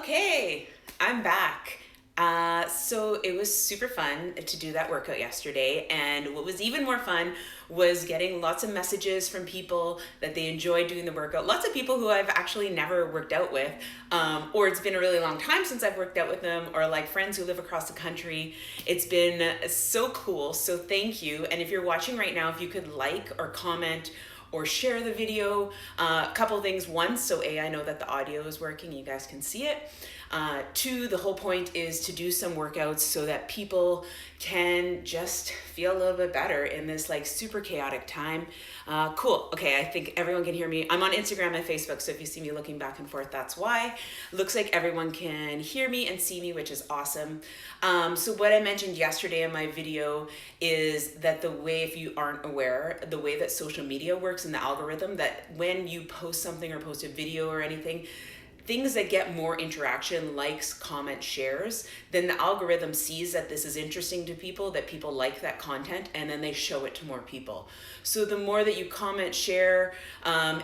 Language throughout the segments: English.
Okay, I'm back. So it was super fun to do that workout yesterday, and what was even more fun was getting lots of messages from people that they enjoyed doing the workout. Lots of people who I've actually never worked out with, or it's been a really long time since I've worked out with them, or like friends who live across the country. It's been so cool, so thank you. And if you're watching right now, if you could like or comment or share the video. A couple things. One, so I know that the audio is working, you guys can see it. Two, the whole point is to do some workouts so that people can just feel a little bit better in this like super chaotic time. Cool. Okay, I think everyone can hear me. I'm on Instagram and Facebook, so if you see me looking back and forth, that's why. Looks like everyone can hear me and see me, which is awesome. So what I mentioned yesterday in my video is that the way, if you aren't aware, the way that social media works in the algorithm, that when you post something or post a video or anything, things that get more interaction, likes, comments, shares, then the algorithm sees that this is interesting to people, that people like that content, and then they show it to more people. So the more that you comment, share,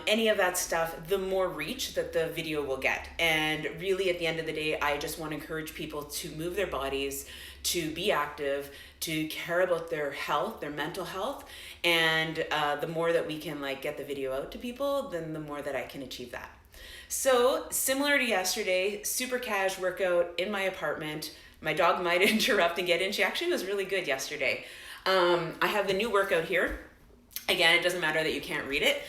any of that stuff, the more reach that the video will get. And really at the end of the day, I just want to encourage people to move their bodies, to be active, to care about their health, their mental health. And the more that we can like get the video out to people, then the more that I can achieve that. So similar to yesterday, super cash workout in my apartment. My dog might interrupt and get in. She actually was really good yesterday. I have the new workout here. Again, it doesn't matter that you can't read it.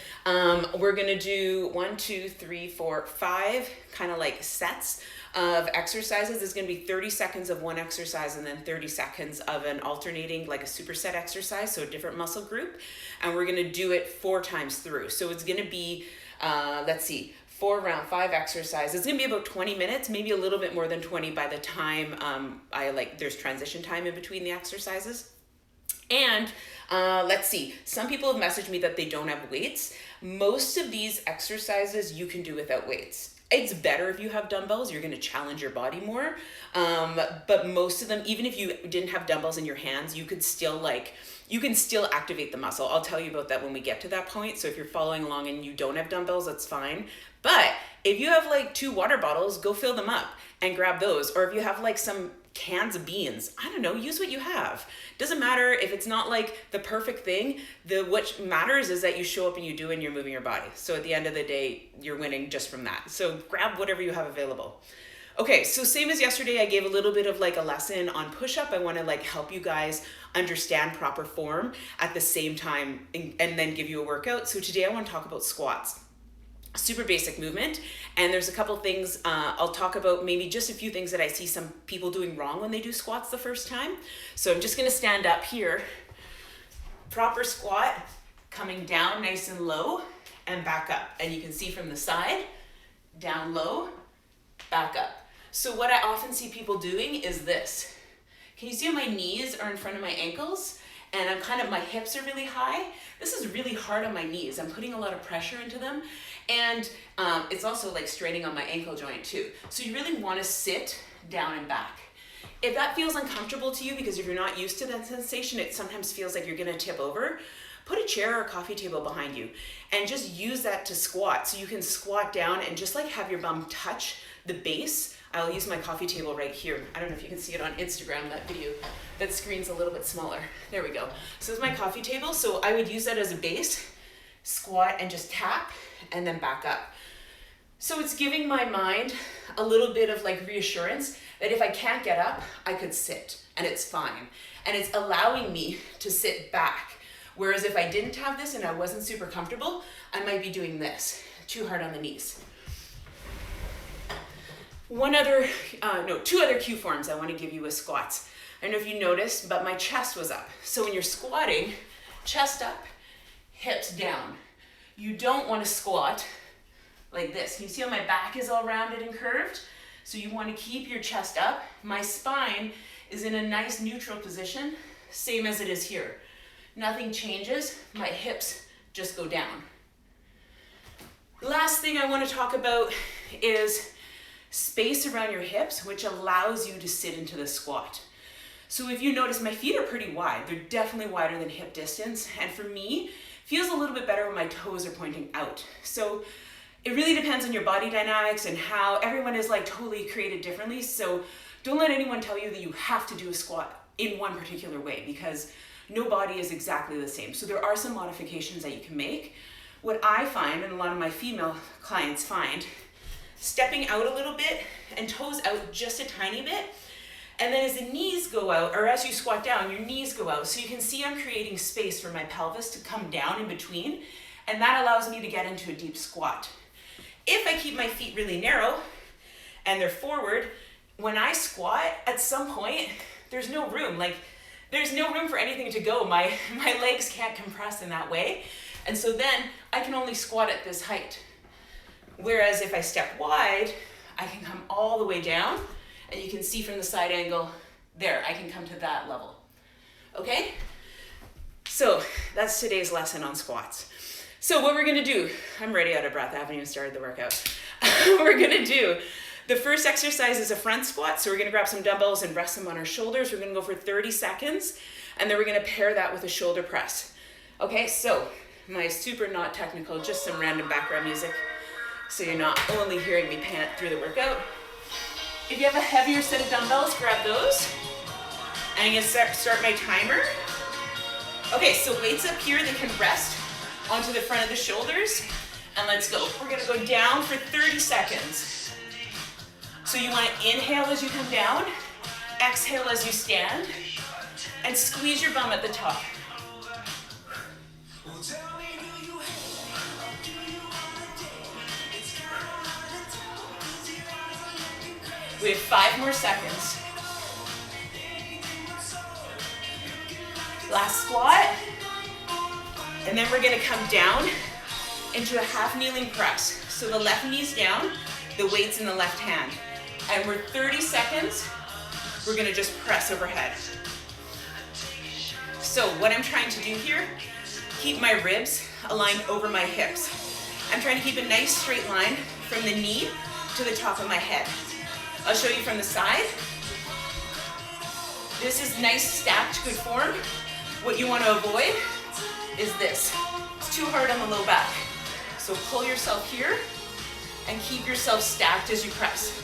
We're gonna do 1, 2, 3, 4, 5 kind of like sets of exercises. There's gonna be 30 seconds of one exercise and then 30 seconds of an alternating, like a superset exercise, so a different muscle group. And we're gonna do it 4 times through. So it's gonna be, let's see, 4 round 5 exercises. It's gonna be about 20 minutes, maybe a little bit more than 20 by the time there's transition time in between the exercises. And let's see, some people have messaged me that they don't have weights. Most of these exercises you can do without weights. It's better if you have dumbbells, you're gonna challenge your body more. But most of them, even if you didn't have dumbbells in your hands, you can still activate the muscle. I'll tell you about that when we get to that point. So if you're following along and you don't have dumbbells, that's fine. But if you have like 2 water bottles, go fill them up and grab those. Or if you have like some cans of beans, I don't know, use what you have. Doesn't matter if it's not like the perfect thing. What matters is that you show up and you do and you're moving your body. So at the end of the day, you're winning just from that. So grab whatever you have available. Okay, so same as yesterday, I gave a little bit of like a lesson on push-up. I want to like help you guys understand proper form at the same time and then give you a workout. So today I want to talk about squats. Super basic movement, and there's a couple things I'll talk about, maybe just a few things that I see some people doing wrong when they do squats the first time. So I'm just going to stand up here, proper squat, coming down nice and low and back up, and you can see from the side, down low, back up. So what I often see people doing is this. Can you see how my knees are in front of my ankles? And my hips are really high. This is really hard on my knees. I'm putting a lot of pressure into them. And it's also like straining on my ankle joint too. So you really want to sit down and back. If that feels uncomfortable to you, because if you're not used to that sensation, it sometimes feels like you're gonna tip over, put a chair or a coffee table behind you and just use that to squat. So you can squat down and just like have your bum touch the base. I'll use my coffee table right here. I don't know if you can see it on Instagram, that video. That screen's a little bit smaller. There we go. So it's my coffee table. So I would use that as a base, squat and just tap and then back up. So it's giving my mind a little bit of like reassurance that if I can't get up, I could sit and it's fine. And it's allowing me to sit back. Whereas if I didn't have this and I wasn't super comfortable, I might be doing this, too hard on the knees. Two other cue forms I want to give you with squats. I don't know if you noticed, but my chest was up. So when you're squatting, chest up, hips down. You don't want to squat like this. Can you see how my back is all rounded and curved? So you want to keep your chest up. My spine is in a nice neutral position, same as it is here. Nothing changes, my hips just go down. Last thing I want to talk about is space around your hips, which allows you to sit into the squat. So if you notice, my feet are pretty wide. They're definitely wider than hip distance. And for me, feels a little bit better when my toes are pointing out. So it really depends on your body dynamics and how everyone is like totally created differently. So don't let anyone tell you that you have to do a squat in one particular way, because no body is exactly the same. So there are some modifications that you can make. What I find, and a lot of my female clients find, stepping out a little bit and toes out just a tiny bit. And then as the knees go out, or as you squat down, your knees go out. So you can see I'm creating space for my pelvis to come down in between. And that allows me to get into a deep squat. If I keep my feet really narrow and they're forward, when I squat, at some point, there's no room. Like, there's no room for anything to go. My legs can't compress in that way. And so then I can only squat at this height. Whereas if I step wide, I can come all the way down, and you can see from the side angle, there, I can come to that level. Okay? So that's today's lesson on squats. So what we're gonna do, I'm already out of breath, I haven't even started the workout. We're gonna do, the first exercise is a front squat. So we're gonna grab some dumbbells and rest them on our shoulders. We're gonna go for 30 seconds, and then we're gonna pair that with a shoulder press. Okay, so my super not technical, just some random background music, so you're not only hearing me pant through the workout. If you have a heavier set of dumbbells, grab those. And I'm gonna start my timer. Okay, so weights up here, they can rest onto the front of the shoulders. And let's go. We're gonna go down for 30 seconds. So you wanna inhale as you come down, exhale as you stand, and squeeze your bum at the top. We have 5 more seconds. Last squat. And then we're gonna come down into a half kneeling press. So the left knee's down, the weight's in the left hand. And we're 30 seconds, we're gonna just press overhead. So what I'm trying to do here, keep my ribs aligned over my hips. I'm trying to keep a nice straight line from the knee to the top of my head. I'll show you from the side. This is nice stacked, good form. What you want to avoid is this. It's too hard on the low back. So pull yourself here and keep yourself stacked as you press.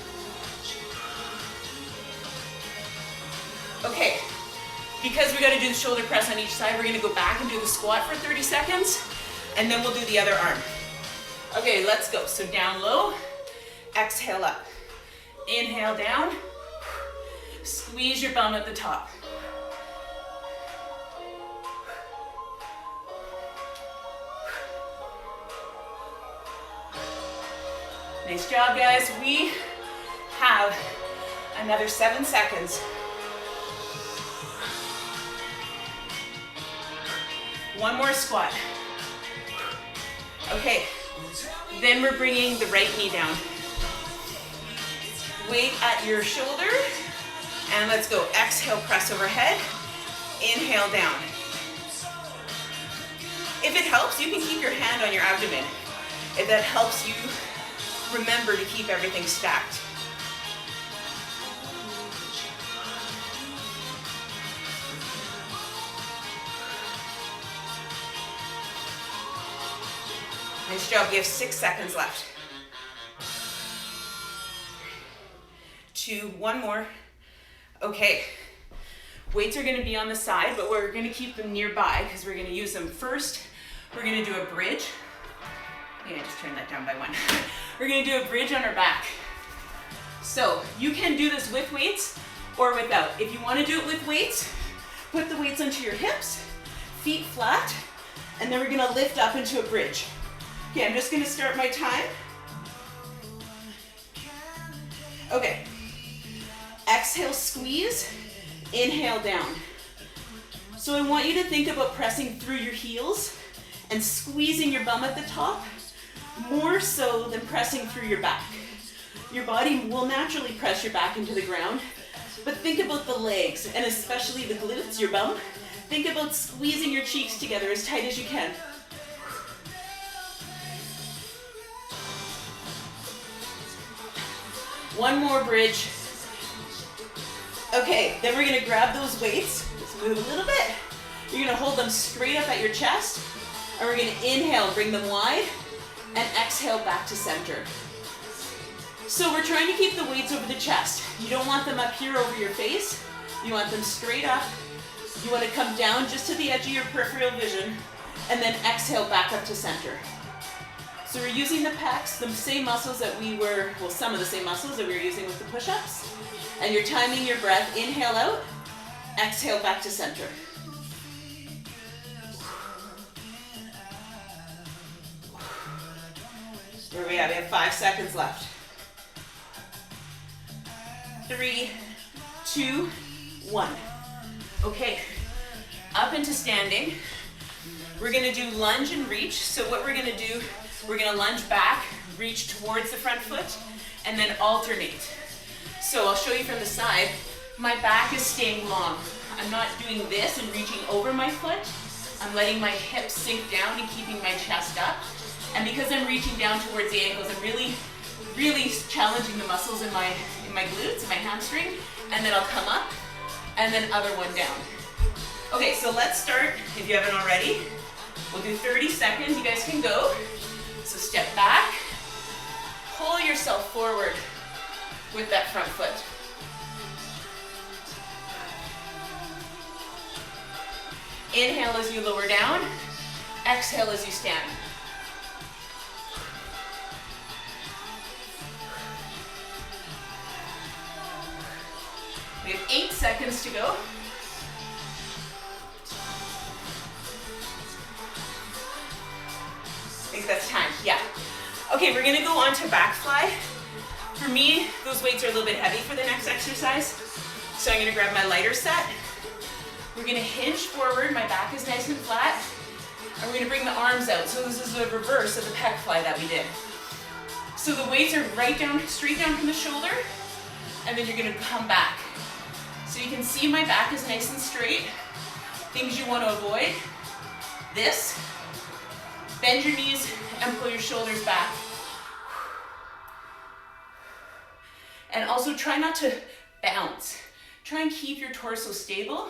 Okay, because we got to do the shoulder press on each side, we're going to go back and do the squat for 30 seconds, and then we'll do the other arm. Okay, let's go. So down low, exhale up. Inhale down, squeeze your bum at the top. Nice job, guys. We have another 7 seconds. One more squat. Okay, then we're bringing the right knee down. Weight at your shoulder, and let's go. Exhale, press overhead. Inhale down. If it helps, you can keep your hand on your abdomen. If that helps you remember to keep everything stacked. Nice job. We have 6 seconds left. 2, 1 more. Okay, weights are gonna be on the side, but we're gonna keep them nearby because we're gonna use them first. We're gonna do a bridge. Yeah, just turn that down by 1. We're gonna do a bridge on our back. So you can do this with weights or without. If you wanna do it with weights, put the weights onto your hips, feet flat, and then we're gonna lift up into a bridge. Okay, I'm just gonna start my time. Okay. Exhale, squeeze, inhale down. So I want you to think about pressing through your heels and squeezing your bum at the top, more so than pressing through your back. Your body will naturally press your back into the ground, but think about the legs, and especially the glutes, your bum. Think about squeezing your cheeks together as tight as you can. One more bridge. Okay, then we're gonna grab those weights, just move a little bit. You're gonna hold them straight up at your chest, and we're gonna inhale, bring them wide. and exhale back to center. So we're trying to keep the weights over the chest. You don't want them up here over your face. You want them straight up. You want to come down just to the edge of your peripheral vision, and then exhale back up to center. So we're using the pecs, the same muscles that we were, well, some of the same muscles that we were using with the push-ups. And you're timing your breath. Inhale out, exhale back to center. Where are we at? We have 5 seconds left. 3, 2, 1. Okay, up into standing. We're gonna do lunge and reach. So what we're gonna do, we're gonna lunge back, reach towards the front foot, and then alternate. So I'll show you from the side. My back is staying long. I'm not doing this and reaching over my foot. I'm letting my hips sink down and keeping my chest up. And because I'm reaching down towards the ankles, I'm really challenging the muscles in my glutes, in my hamstring. And then I'll come up, and then other one down. Okay, so let's start, if you haven't already. We'll do 30 seconds, you guys can go. So step back, pull yourself forward with that front foot. Inhale as you lower down, exhale as you stand. We have 8 seconds to go. I think that's time, yeah. Okay, we're gonna go on to back fly. For me, those weights are a little bit heavy for the next exercise. So I'm gonna grab my lighter set. We're gonna hinge forward, my back is nice and flat. And we're gonna bring the arms out. So this is the reverse of the pec fly that we did. So the weights are right down, straight down from the shoulder, and then you're gonna come back. So you can see my back is nice and straight. Things you wanna avoid, this. Bend your knees and pull your shoulders back. And also try not to bounce. Try and keep your torso stable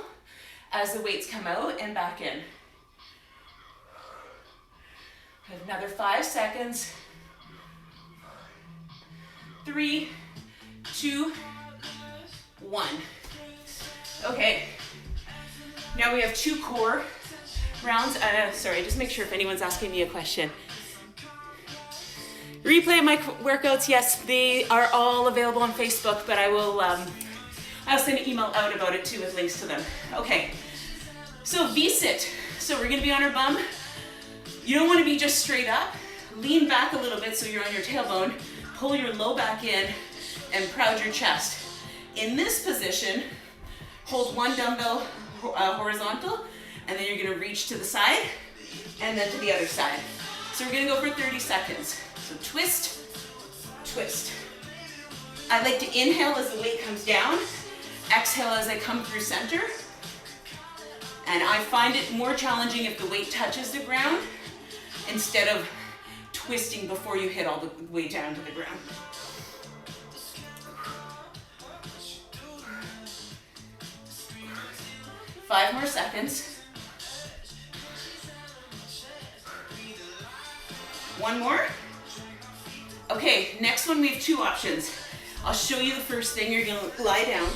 as the weights come out and back in. Another 5 seconds. 3, 2, 1. Okay, now we have 2 core rounds. Sorry, just make sure if anyone's asking me a question. Replay of my workouts, yes, they are all available on Facebook, but I'll send an email out about it too with links to them. Okay, so V-sit. So we're gonna be on our bum. You don't wanna be just straight up. Lean back a little bit so you're on your tailbone. Pull your low back in and proud your chest. In this position, hold one dumbbell horizontal, and then you're gonna reach to the side and then to the other side. So we're gonna go for 30 seconds. So twist, twist. I like to inhale as the weight comes down, exhale as I come through center. And I find it more challenging if the weight touches the ground instead of twisting before you hit all the way down to the ground. Five more seconds. One more. Okay, next one we have 2 options. I'll show you the first thing. You're gonna lie down.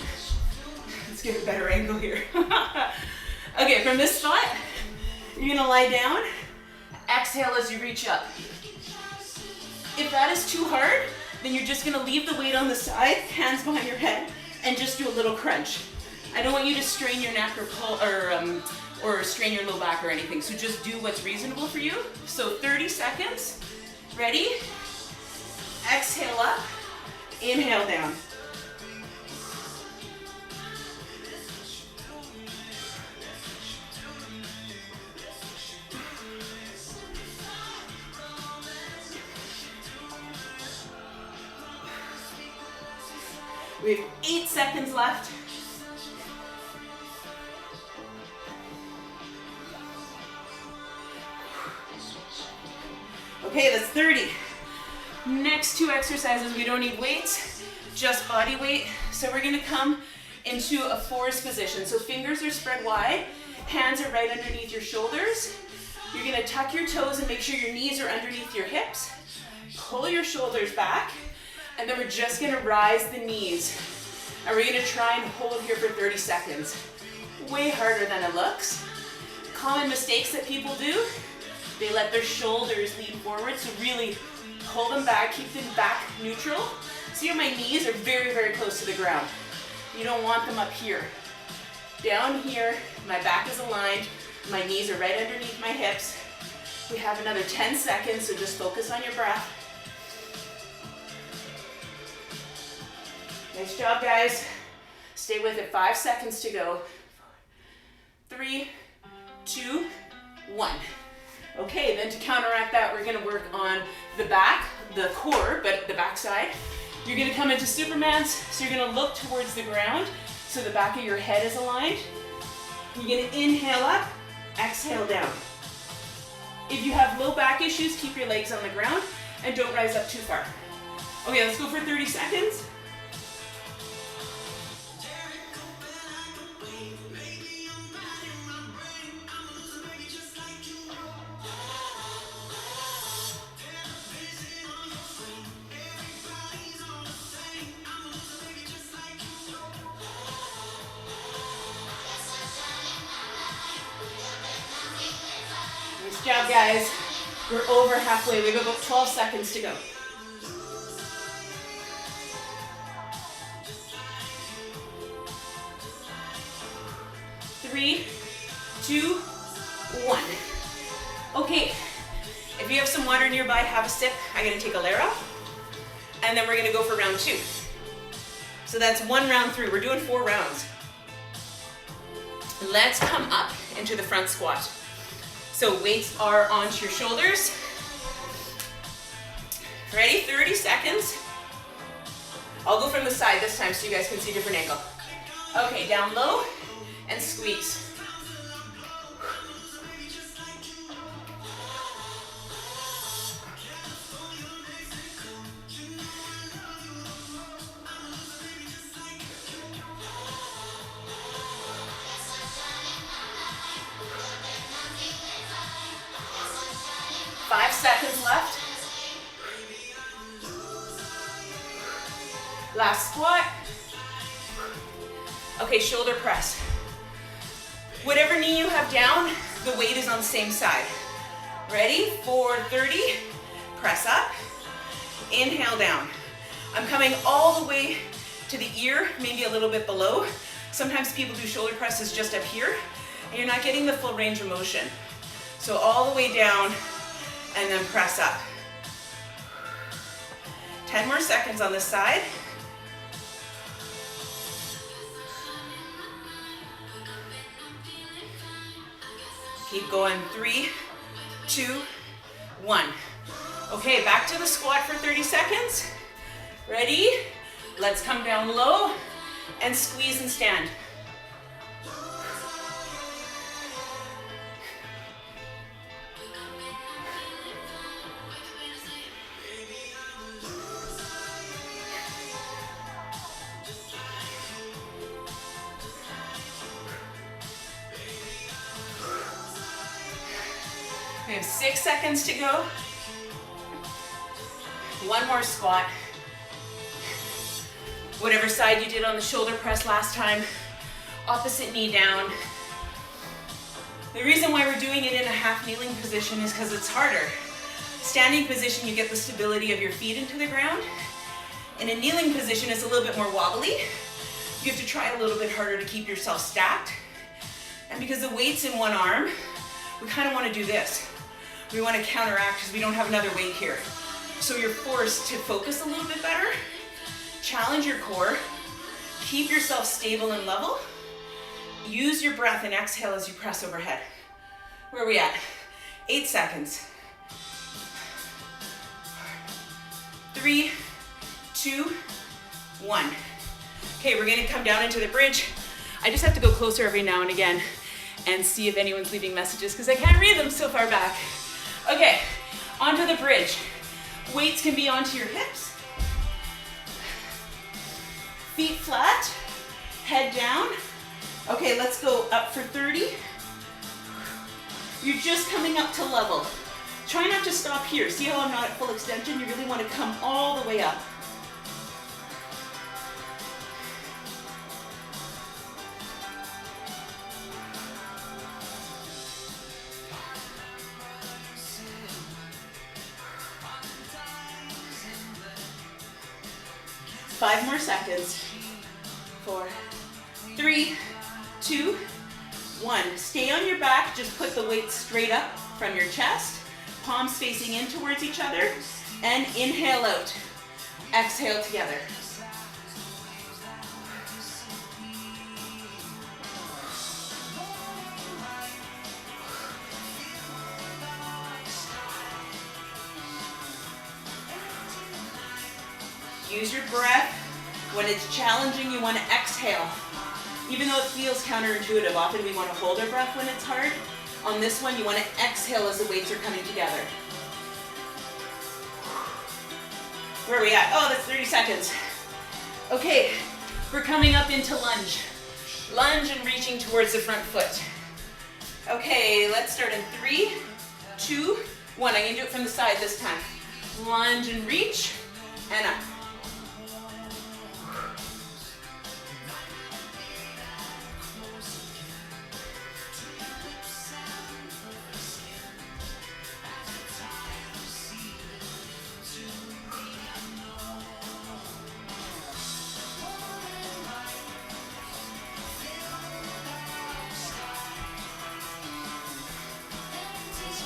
Let's get a better angle here. Okay, from this spot, you're gonna lie down. Exhale as you reach up. If that is too hard, then you're just gonna leave the weight on the side, hands behind your head, and just do a little crunch. I don't want you to strain your neck or pull or strain your low back or anything. So just do what's reasonable for you. So 30 seconds. Ready? Exhale up. Inhale down. We have 8 seconds left. Okay, that's 30. Next 2 exercises, we don't need weights, just body weight. So we're gonna come into a forest position. So fingers are spread wide, hands are right underneath your shoulders. You're gonna tuck your toes and make sure your knees are underneath your hips. Pull your shoulders back, and then we're just gonna rise the knees. And we're gonna try and hold here for 30 seconds. Way harder than it looks. Common mistakes that people do, they let their shoulders lean forward, so really pull them back, keep them back neutral. See how my knees are very, very close to the ground. You don't want them up here. Down here, my back is aligned, my knees are right underneath my hips. We have another 10 seconds, so just focus on your breath. Nice job, guys. Stay with it, 5 seconds to go. 3, 2, 1. Okay, then to counteract that, we're gonna work on the back, the core, but the back side. You're gonna come into Supermans, so you're gonna look towards the ground, so the back of your head is aligned. You're gonna inhale up, exhale down. If you have low back issues, keep your legs on the ground, and don't rise up too far. Okay, let's go for 30 seconds. Nice job, guys. We're over halfway. We have about 12 seconds to go. Three, 2, 1. Okay, if you have some water nearby, have a sip. I'm gonna take a layer off, and then we're gonna go for round 2. So that's 1 round through. We're doing 4 rounds. Let's come up into the front squat. So weights are onto your shoulders. Ready? 30 seconds. I'll go from the side this time so you guys can see a different angle. Okay, down low and squeeze. Five seconds left. Last squat. Okay, shoulder press. Whatever knee you have down, the weight is on the same side. Ready? For 30, press up, inhale down. I'm coming all the way to the ear, maybe a little bit below. Sometimes people do shoulder presses just up here, and you're not getting the full range of motion. So all the way down, and then press up. 10 more seconds on this side. Keep going, 3, 2, 1. Okay, back to the squat for 30 seconds. Ready? Let's come down low and squeeze and stand. We have 6 seconds to go. 1 more squat. Whatever side you did on the shoulder press last time, opposite knee down. The reason why we're doing it in a half kneeling position is because it's harder. Standing position, you get the stability of your feet into the ground. In a kneeling position, it's a little bit more wobbly. You have to try a little bit harder to keep yourself stacked. And because the weight's in one arm, we kind of want to do this. We want to counteract because we don't have another weight here. So you're forced to focus a little bit better, challenge your core, keep yourself stable and level, use your breath and exhale as you press overhead. Where are we at? 8 seconds. 3, 2, 1. Okay, we're gonna come down into the bridge. I just have to go closer every now and again and see if anyone's leaving messages because I can't read them so far back. Okay, onto the bridge. Weights can be onto your hips. Feet flat, head down. Okay, let's go up for 30. You're just coming up to level. Try not to stop here. See how I'm not at full extension? You really want to come all the way up. Five more seconds. 4, 3, 2, 1. Stay on your back. Just put the weight straight up from your chest. Palms facing in towards each other. And inhale out. Exhale together. Use your breath. When it's challenging, you want to exhale. Even though it feels counterintuitive, often we want to hold our breath when it's hard. On this one, you want to exhale as the weights are coming together. Where are we at? Oh, that's 30 seconds. Okay, we're coming up into lunge. Lunge and reaching towards the front foot. Okay, let's start in 3, 2, 1. I'm going to do it from the side this time. Lunge and reach, and up.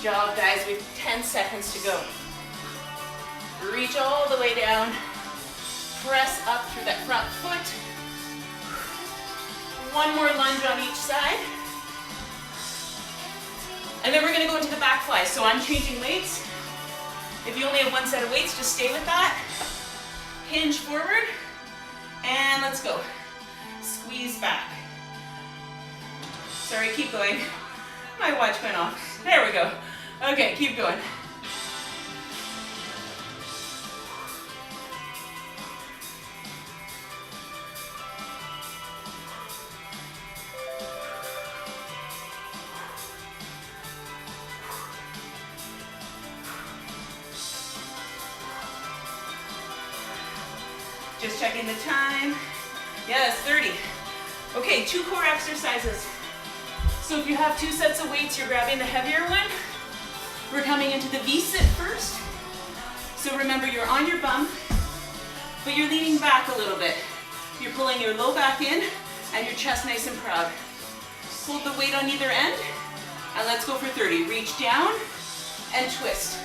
Good job, guys. We have 10 seconds to go. Reach all the way down. Press up through that front foot. One more lunge on each side. And then we're going to go into the back fly. So I'm changing weights. If you only have one set of weights, just stay with that. Hinge forward. And let's go. Squeeze back. Sorry, keep going. My watch went off. There we go. Okay, keep going. Just checking the time. Yeah, that's 30. Okay, 2 core exercises. So if you have 2 sets of weights, you're grabbing the heavier one. We're coming into the V-sit first. So remember, you're on your bum, but you're leaning back a little bit. You're pulling your low back in and your chest nice and proud. Hold the weight on either end, and let's go for 30. Reach down and twist.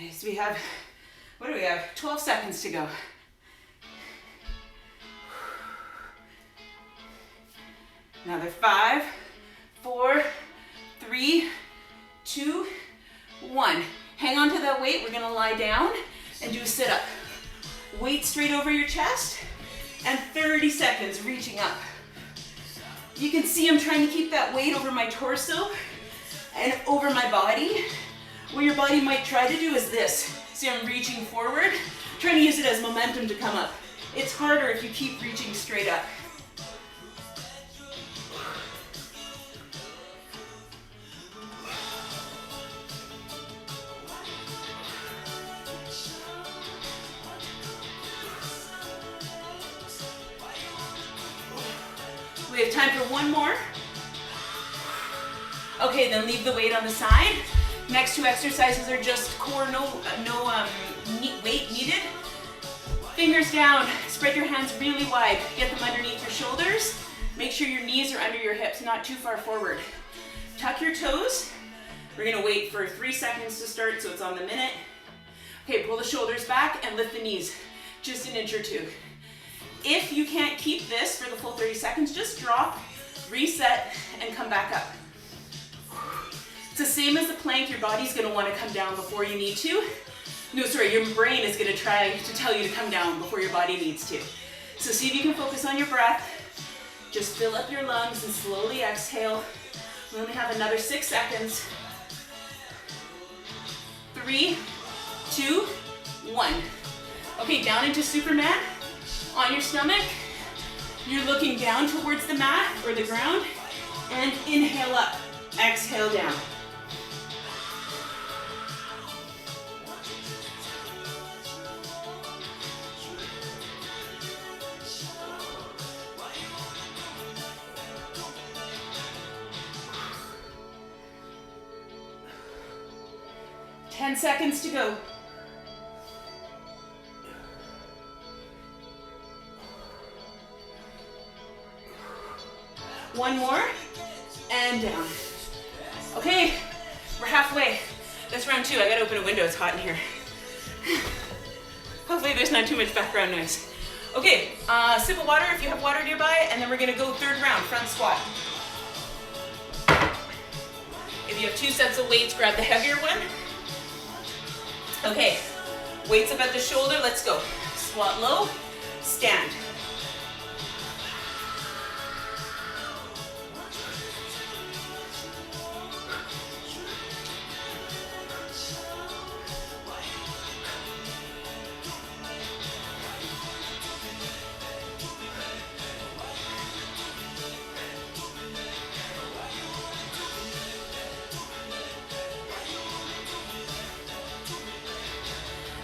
Nice. We have, what do we have? 12 seconds to go. Another 5, 4, 3, 2, 1. Hang on to that weight. We're gonna lie down and do a sit-up. Weight straight over your chest, and 30 seconds reaching up. You can see I'm trying to keep that weight over my torso and over my body. What your body might try to do is this. See, I'm reaching forward, trying to use it as momentum to come up. It's harder if you keep reaching straight up. We have time for one more. Okay, then leave the weight on the side. Next 2 exercises are just core, no weight needed. Fingers down, spread your hands really wide. Get them underneath your shoulders. Make sure your knees are under your hips, not too far forward. Tuck your toes. We're gonna wait for 3 seconds to start, so it's on the minute. Okay, pull the shoulders back and lift the knees, just an inch or 2. If you can't keep this for the full 30 seconds, just drop, reset, and come back up. It's the same as the plank. Your body's gonna wanna come down before you need to. No, sorry, your brain is gonna try to tell you to come down before your body needs to. So see if you can focus on your breath. Just fill up your lungs and slowly exhale. We only have another 6 seconds. 3, 2, 1. Okay, down into Superman. On your stomach. You're looking down towards the mat or the ground. And inhale up. Exhale down. Ten seconds to go. One more, and down. Okay, we're halfway. That's round 2. I gotta open a window, it's hot in here. Hopefully there's not too much background noise. Okay, sip of water if you have water nearby, and then we're gonna go third round, front squat. If you have 2 sets of weights, grab the heavier one. Okay, weights up at the shoulder, let's go. Squat low, stand.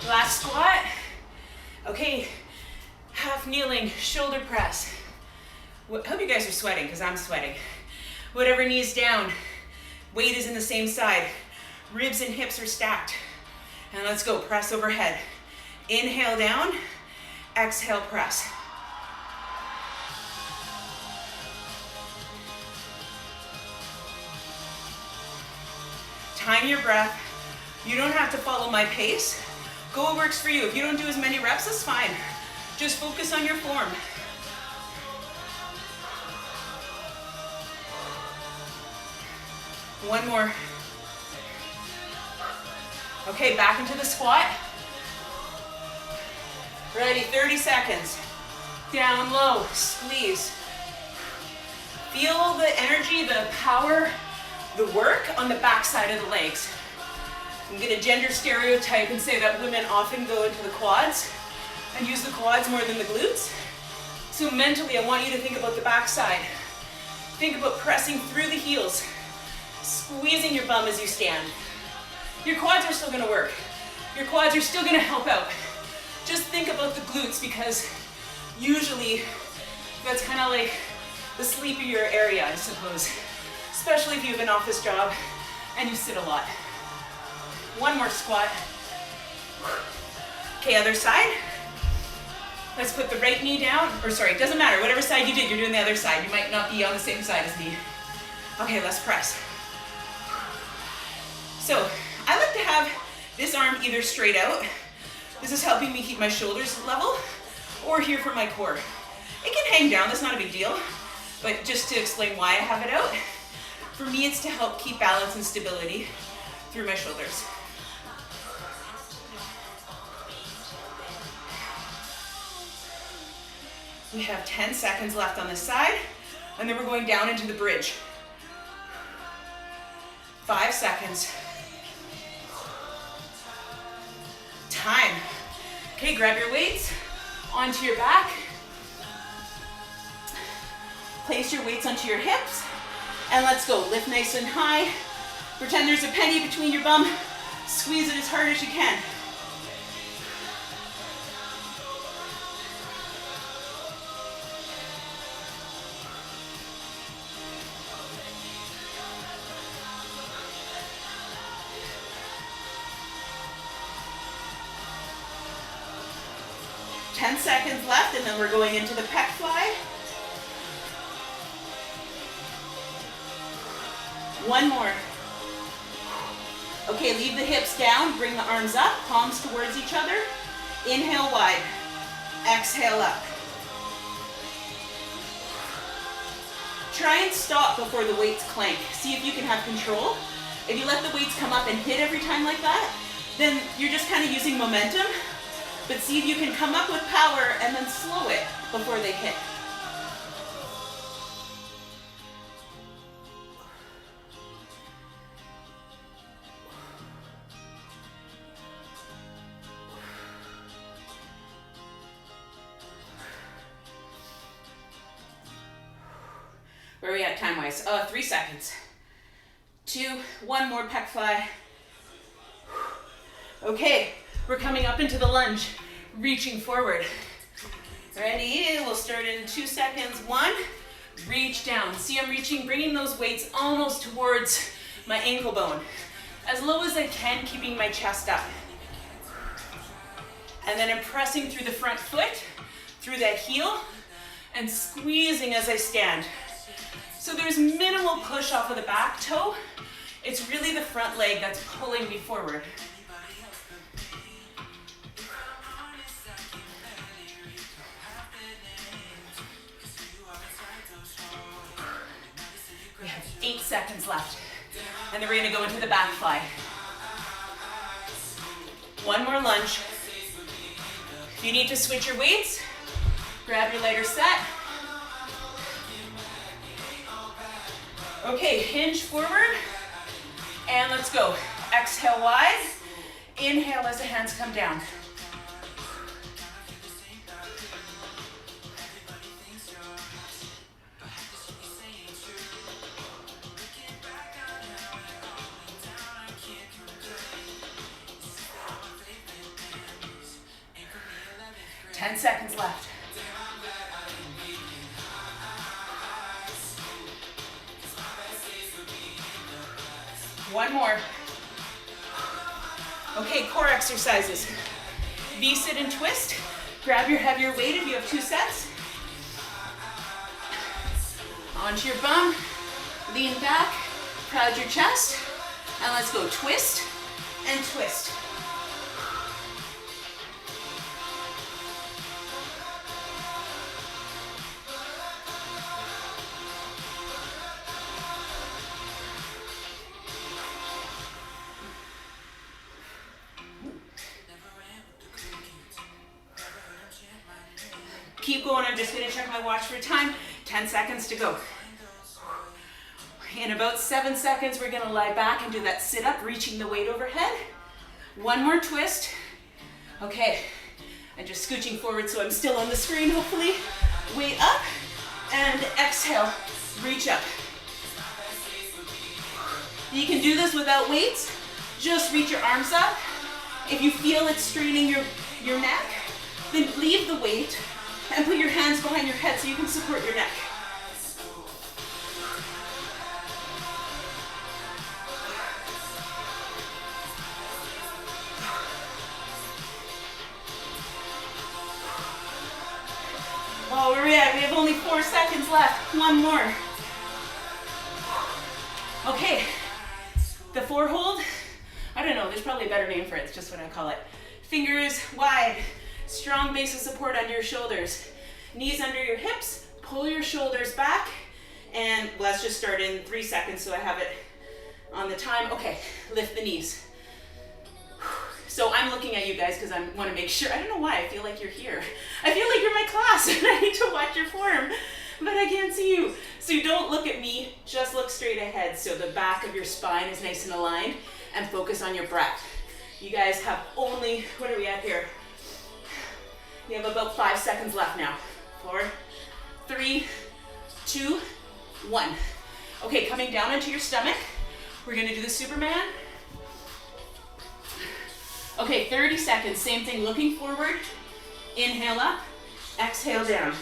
Last squat. Okay, half kneeling, shoulder press. I hope you guys are sweating because I'm sweating. Whatever knees down, weight is in the same side. Ribs and hips are stacked. And let's go, press overhead. Inhale down, exhale press. Time your breath. You don't have to follow my pace. Go what works for you. If you don't do as many reps, that's fine. Just focus on your form. One more. Okay, back into the squat. Ready, 30 seconds. Down low, squeeze. Feel the energy, the power, the work on the back side of the legs. I'm going to gender stereotype and say that women often go into the quads and use the quads more than the glutes. So mentally, I want you to think about the back side. Think about pressing through the heels, squeezing your bum as you stand. Your quads are still going to work. Your quads are still going to help out. Just think about the glutes because usually that's kind of like the sleepier area, I suppose. Especially if you have an office job and you sit a lot. One more squat. Okay, other side. Let's put the right knee down, or sorry, it doesn't matter, whatever side you did, you're doing the other side. You might not be on the same side as me. Okay, let's press. So, I like to have this arm either straight out. This is helping me keep my shoulders level, or here for my core. It can hang down, that's not a big deal, but just to explain why I have it out, for me it's to help keep balance and stability through my shoulders. We have 10 seconds left on this side, and then we're going down into the bridge. 5 seconds. Time. Okay, grab your weights onto your back. Place your weights onto your hips, and let's go. Lift nice and high. Pretend there's a penny between your bum. Squeeze it as hard as you can. Ten seconds left, and then we're going into the pec fly. One more. Okay, leave the hips down, bring the arms up, palms towards each other. Inhale wide, exhale up. Try and stop before the weights clank. See if you can have control. If you let the weights come up and hit every time like that, then you're just kind of using momentum. But see if you can come up with power and then slow it before they hit. Where are we at time-wise? 3 seconds. 2, 1 more pec fly. Okay, we're coming up into the lunge, reaching forward. Ready? We'll start in 2 seconds. 1, reach down. See, I'm reaching, bringing those weights almost towards my ankle bone. As low as I can, keeping my chest up. And then I'm pressing through the front foot, through that heel, and squeezing as I stand. So there's minimal push off of the back toe. It's really the front leg that's pulling me forward. We have 8 seconds left. And then we're gonna go into the back fly. 1 more lunge. If you need to switch your weights, grab your lighter set. Okay, hinge forward, and let's go. Exhale wide, inhale as the hands come down. Ten seconds left. One more. Okay, core exercises. V-sit and twist. Grab your heavier weight if you have 2 sets. Onto your bum. Lean back. Crowd your chest. And let's go twist and twist. Keep going, I'm just gonna check my watch for time. 10 seconds to go. In about 7 seconds, we're gonna lie back and do that sit up, reaching the weight overhead. 1 more twist. Okay, I'm just scooching forward so I'm still on the screen, hopefully. Weight up, and exhale, reach up. You can do this without weights. Just reach your arms up. If you feel it's straining your neck, then leave the weight and put your hands behind your head so you can support your neck. Oh, where are we at? We have only 4 seconds left. 1 more. Okay, the 4 hold, I don't know, there's probably a better name for it, it's just what I call it. Fingers wide, strong base of support under your shoulders. Knees under your hips, pull your shoulders back, and let's just start in 3 seconds so I have it on the time. Okay, lift the knees. So I'm looking at you guys because I want to make sure, I don't know why, I feel like you're here. I feel like you're my class and I need to watch your form, but I can't see you. So don't look at me, just look straight ahead so the back of your spine is nice and aligned, and focus on your breath. You guys have only, what are we at here? We have about 5 seconds left now. 4, 3, 2, 1. Okay, coming down into your stomach. We're gonna do the Superman. Okay, 30 seconds, same thing, looking forward. Inhale up, exhale down.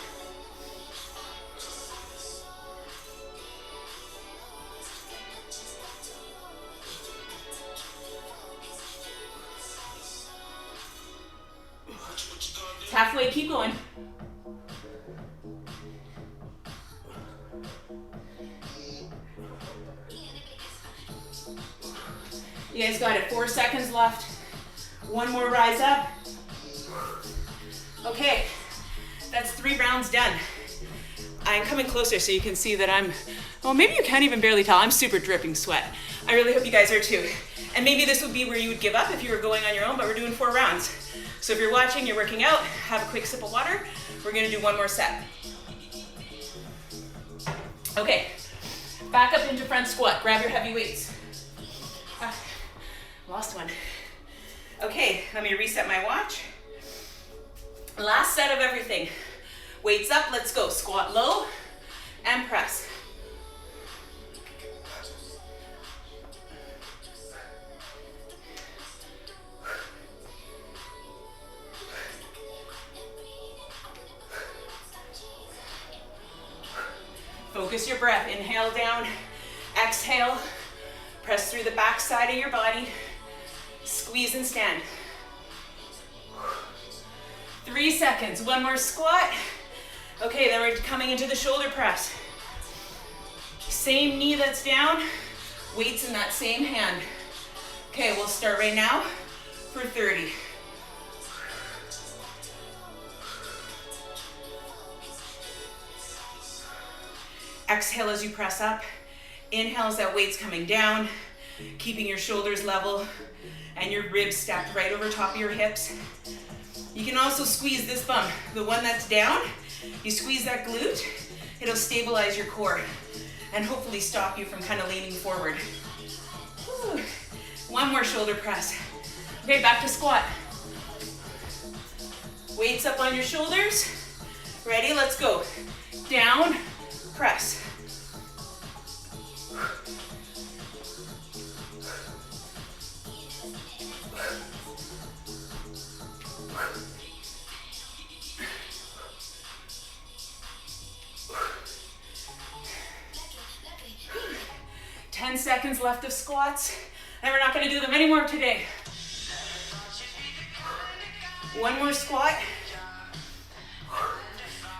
It's halfway, keep going. You guys got it, 4 seconds left. 1 more rise up. Okay, that's 3 rounds done. I'm coming closer so you can see that I'm, well, maybe you can't even barely tell, I'm super dripping sweat. I really hope you guys are too. And maybe this would be where you would give up if you were going on your own, but we're doing 4 rounds. So if you're watching, you're working out, have a quick sip of water. We're gonna do 1 more set. Okay, back up into front squat. Grab your heavy weights. Lost one. Okay, let me reset my watch. Last set of everything. Weights up, let's go. Squat low and press. Focus your breath. Inhale down, exhale. Press through the back side of your body. Squeeze and stand. 3 seconds, one more squat. Okay, then we're coming into the shoulder press. Same knee that's down, weights in that same hand. Okay, we'll start right now for 30. Exhale as you press up. Inhale as that weight's coming down, keeping your shoulders level and your ribs stacked right over top of your hips. You can also squeeze this bum, the one that's down. You squeeze that glute, it'll stabilize your core and hopefully stop you from kind of leaning forward. Whew. One more shoulder press. Okay, back to squat. Weights up on your shoulders. Ready, let's go. Down, press. 10 seconds left of squats, and we're not going to do them anymore today. One more squat.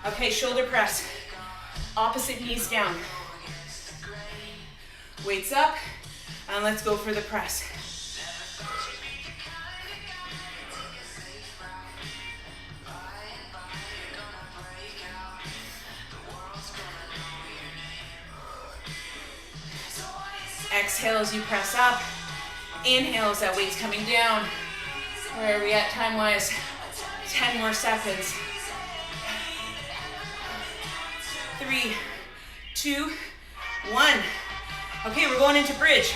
Okay, shoulder press. Opposite knees down. Weights up, and let's go for the press. Exhale as you press up. Inhale as that weight's coming down. Where are we at time-wise? 10 more seconds. 3, 2, 1. Okay, we're going into bridge.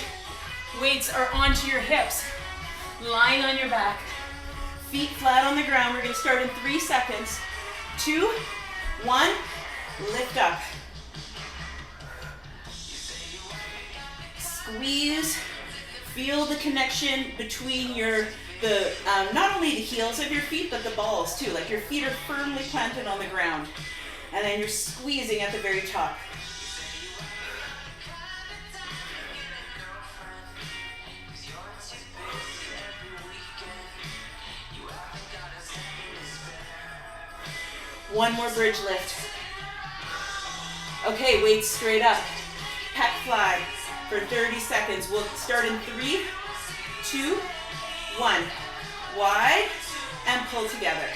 Weights are onto your hips, lying on your back. Feet flat on the ground. We're going to start in 3 seconds. 2, 1, lift up. Squeeze, feel the connection between not only the heels of your feet, but the balls too. Like your feet are firmly planted on the ground. And then you're squeezing at the very top. One more bridge lift. Okay, weights straight up. Pec fly for 30 seconds. We'll start in 3, 2, 1. Wide and pull together.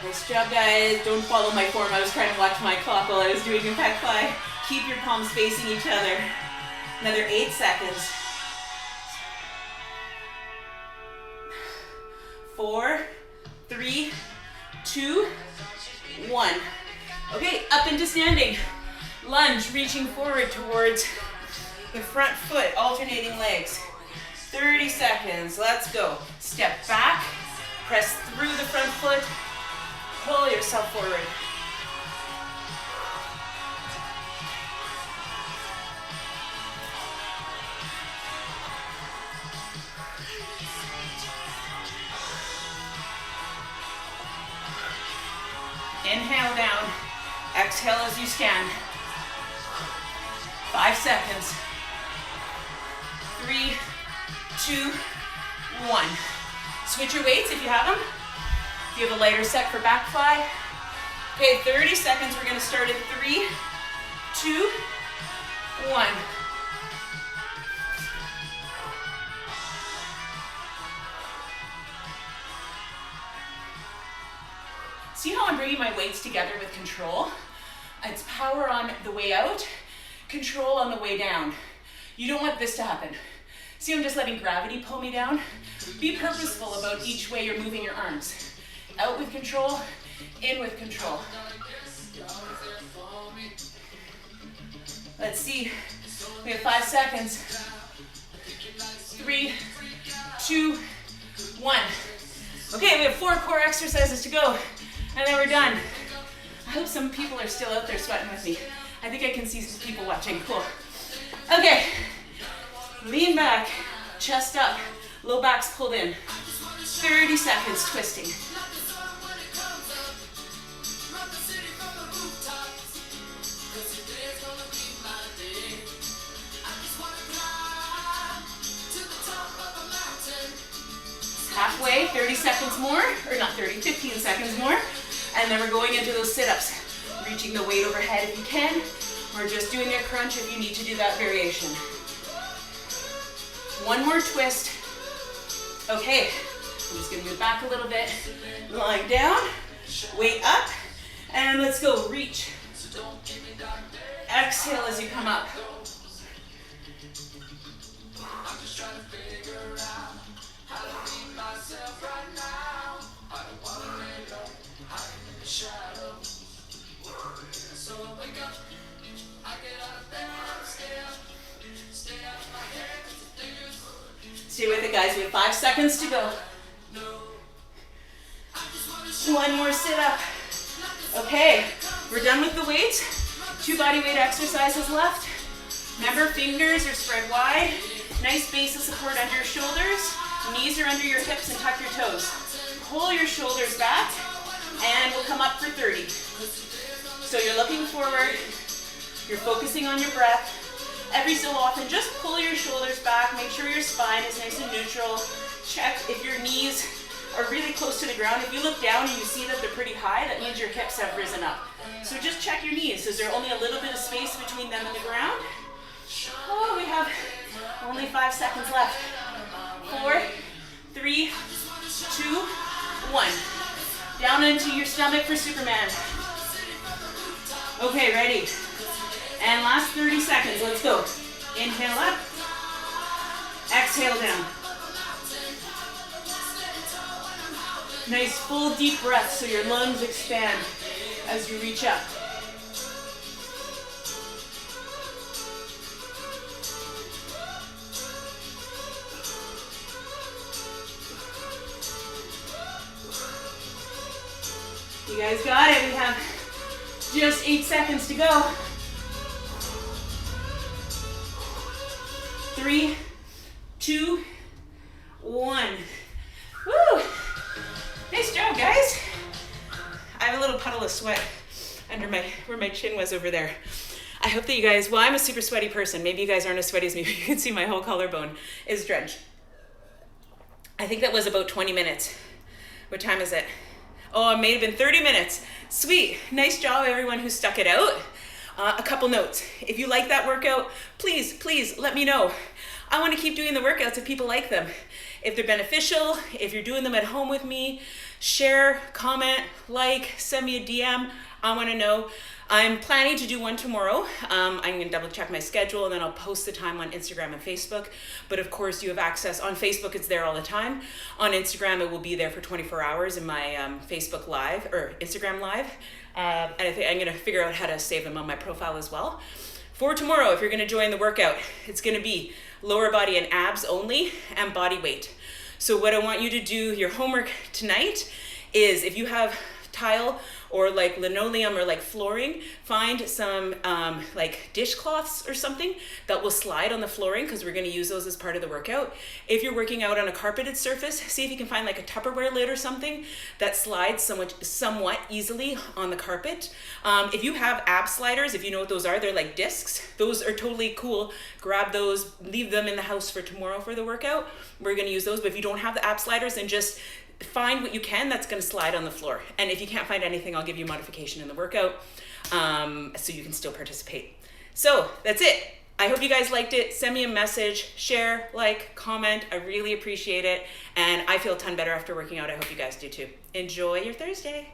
Nice job, guys. Don't follow my form. I was trying to watch my clock while I was doing a pec fly. Keep your palms facing each other. Another 8 seconds. 4, 3, 2, 1. Okay, up into standing. Lunge, reaching forward towards the front foot, alternating legs. 30 seconds. Let's go. Step back. Press through the front foot. Pull yourself forward. Inhale down. Exhale as you stand. 5 seconds. 3, 2, 1. Switch your weights if you have them. If you have a lighter set for back fly. Okay, 30 seconds. We're going to start at 3, 2, 1. See how I'm bringing my weights together with control? It's power on the way out, control on the way down. You don't want this to happen. See, I'm just letting gravity pull me down. Be purposeful about each way you're moving your arms. Out with control, in with control. Let's see. We have 5 seconds. 3, 2, 1. Okay, we have 4 core exercises to go, and then we're done. I hope some people are still out there sweating with me. I think I can see some people watching. Cool. Okay, lean back, chest up, low back's pulled in. 30 seconds twisting. Halfway, 30 seconds more, or not 30, 15 seconds more. And then we're going into those sit-ups. Reaching the weight overhead if you can, or just doing a crunch if you need to do that variation. One more twist. Okay, I'm just gonna move back a little bit. Lying down, weight up, and let's go, reach. Exhale as you come up. Stay with it, guys. We have 5 seconds to go. One more sit up. Okay, we're done with the weights. 2 body weight exercises left. Remember, fingers are spread wide. Nice base of support under your shoulders. Knees are under your hips and tuck your toes. Pull your shoulders back, and we'll come up for 30. So you're looking forward. You're focusing on your breath. Every so often, just pull your shoulders back. Make sure your spine is nice and neutral. Check if your knees are really close to the ground. If you look down and you see that they're pretty high, that means your hips have risen up. So just check your knees. Is there only a little bit of space between them and the ground? Oh, we have only 5 seconds left. 4, 3, 2, 1. Down into your stomach for Superman. Okay, ready. And last 30 seconds, let's go. Inhale up, exhale down. Nice full deep breath so your lungs expand as you reach up. You guys got it. We have just 8 seconds to go. 3, 2, 1. Woo! Nice job, guys. I have a little puddle of sweat under where my chin was over there. I hope that you guys, well, I'm a super sweaty person. Maybe you guys aren't as sweaty as me, but you can see my whole collarbone is drenched. I think that was about 20 minutes. What time is it? Oh, it may have been 30 minutes. Sweet. Nice job, everyone who stuck it out. A couple notes. If you like that workout, please let me know. I want to keep doing the workouts if people like them. If they're beneficial, if you're doing them at home with me, share, comment, like, send me a DM. I want to know. I'm planning to do one tomorrow. I'm going to double check my schedule and then I'll post the time on Instagram and Facebook. But of course you have access on Facebook. It's there all the time. On Instagram, it will be there for 24 hours in my Facebook Live or Instagram Live. And I think I'm going to figure out how to save them on my profile as well. For tomorrow, if you're going to join the workout, it's going to be lower body and abs only and body weight. So what I want you to do, your homework tonight is if you have tile or like linoleum or like flooring, find some like dishcloths or something that will slide on the flooring because we're going to use those as part of the workout. If you're working out on a carpeted surface, see if you can find like a Tupperware lid or something that slides somewhat easily on the carpet. If you have ab sliders, if you know what those are, they're like discs. Those are totally cool. Grab those, leave them in the house for tomorrow for the workout. We're going to use those, but if you don't have the ab sliders, then just find what you can that's going to slide on the floor. And if you can't find anything, I'll give you a modification in the workout so you can still participate. So that's it. I hope you guys liked it. Send me a message, share, like, comment. I really appreciate it. And I feel a ton better after working out. I hope you guys do too. Enjoy your Thursday.